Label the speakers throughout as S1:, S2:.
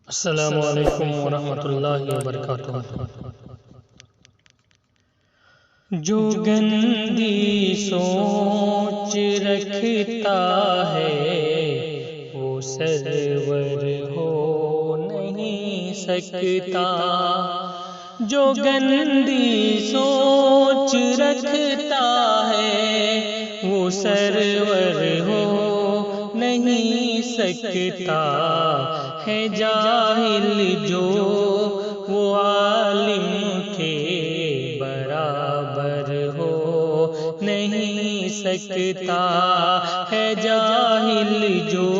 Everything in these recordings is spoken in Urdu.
S1: السلام علیکم ورحمۃ اللہ وبرکاتہ۔ جوگندی سوچ رکھتا ہے وہ سرور ہو نہیں سکتا، جوگندی سوچ رکھتا ہے وہ سرور ہو نہیں سکتا، ہے جاہل جو وہ عالم کے برابر ہو نہیں سکتا، ہے جاہل جو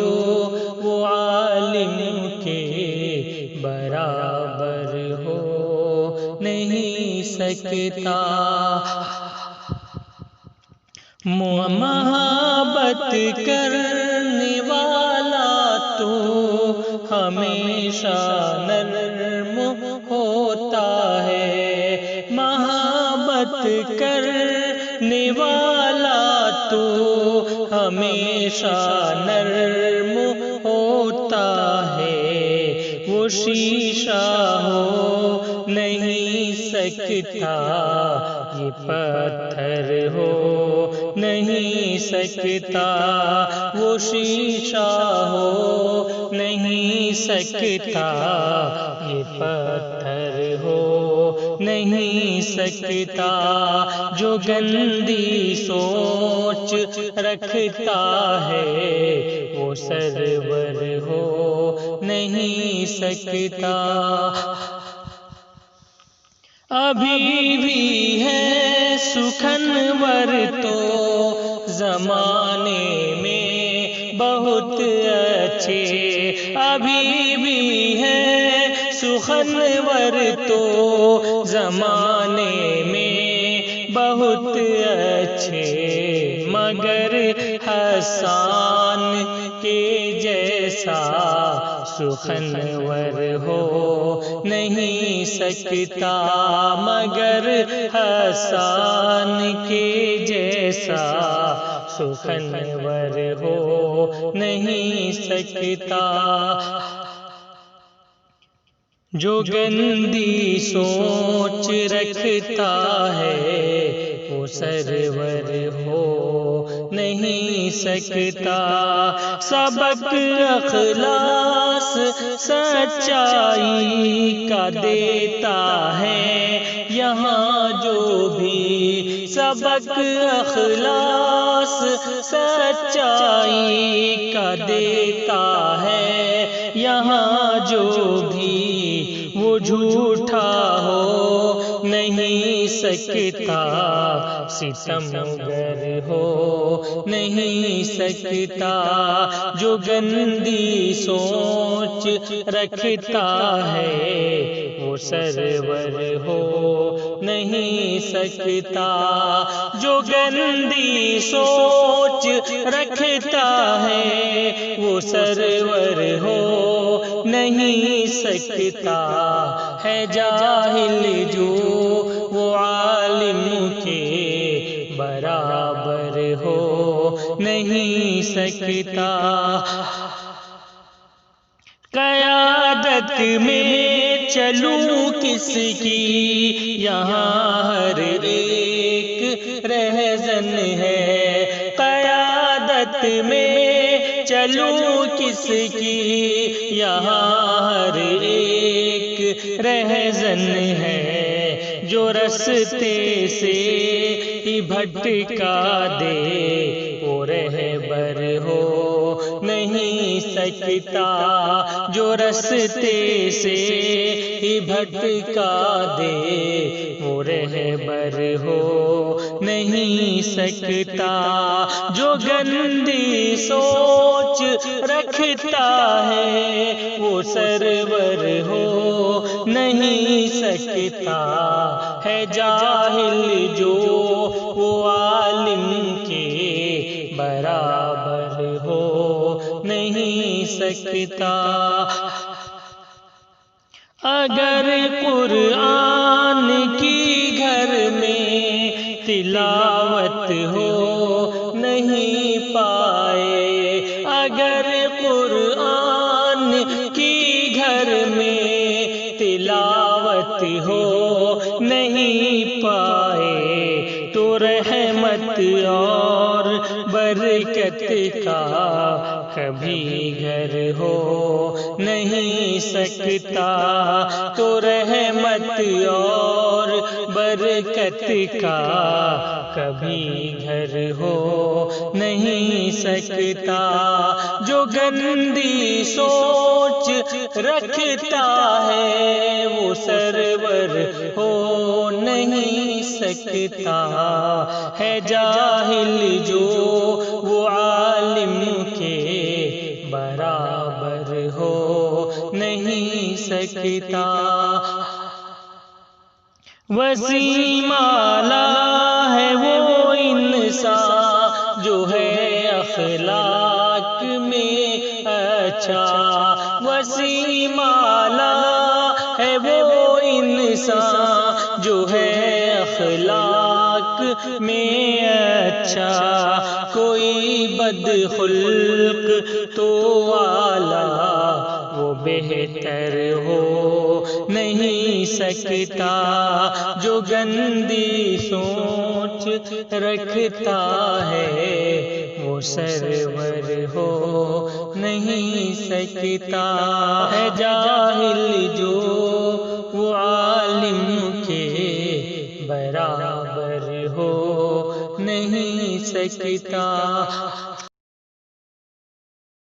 S1: وہ عالم کے برابر ہو نہیں سکتا۔ محبت کرنے والا تو ہمیشہ نرم ہوتا ہے، محبت کرنے والا تو ہمیشہ نرم ہوتا ہے، وہ شیشہ ہو نہیں سکتا، یہ پتھر ہو نہیں سکتا، وہ شیشہ ہو نہیں سکتا، یہ پتھر ہو نہیں سکتا، جو گندی سوچ رکھتا ہے وہ سرور ہو نہیں سکتا۔ ابھی بھی ہے سخنور تو زمانے میں بہت اچھے، ابھی بھی ہے سخنور تو زمانے میں بہت اچھے، مگر حسان کے جیسا سخنور ہو نہیں سکتا، مگر حسان کے جیسا سخنور ہو نہیں سکتا۔ جو گندی سوچ رکھتا ہے وہ سرور ہو نہیں سکتا، سبق اخلاص سچائی کا دیتا ہے یہاں جو بھی، سبق اخلاص سچائی کا دیتا ہے یہاں جو بھی، وہ جھوٹا ہو نہیں سکتا، ستمگر ہو نہیں سکتا، جو گندی سوچ رکھتا ہے وہ سرور ہو نہیں سکتا، جو گندی سوچ رکھتا ہے وہ سرور ہو نہیں سکتا، ہے جاہل جو وہ عالم کے برابر ہو نہیں سکتا۔ قیادت میں چلوں کس کی یہاں ہر ایک رہزن ہے، قیادت میں چلوں کس کی یہاں ہر ایک رہزن ہے، جو رستے سے ہی بھٹکا دے وہ رہبر ہو نہیں سکتا، جو رستے سے ہی بھٹکا دے وہ رہبر ہو نہیں سکتا، جو گندی سوچ رکھتا ہے وہ سرور ہو نہیں سکتا، ہے جاہل جو وہ عالم کے برابر ہو نہیں سکتا۔ اگر قرآن کی گھر میں تلاوت ہو نہیں پائے، اگر قرآن کی گھر اور برکت کا کبھی گھر ہو نہیں سکتا، تو رحمت اور برکت کا کبھی گھر ہو نہیں سکتا۔ جو گندی سوچ رکھتا ہے وہ سرور ہو نہیں سکتا، ہے جاہل جو وہ عالم کے برابر ہو نہیں سکتا۔ وسیم اعلیٰ ہے وہ انسان جو ہے اخلاق میں اچھا، وسیم اعلیٰ ہے وہ انسان جو ہے اخلاق میں اچھا، کوئی بد خلق تو اعلیٰ وہ بہتر ہو نہیں سکتا، جو گندی سوچ رکھتا ہے وہ سرور ہو نہیں سکتا، ہے جاہل جو وہ عالم کے برابر ہو نہیں سکتا۔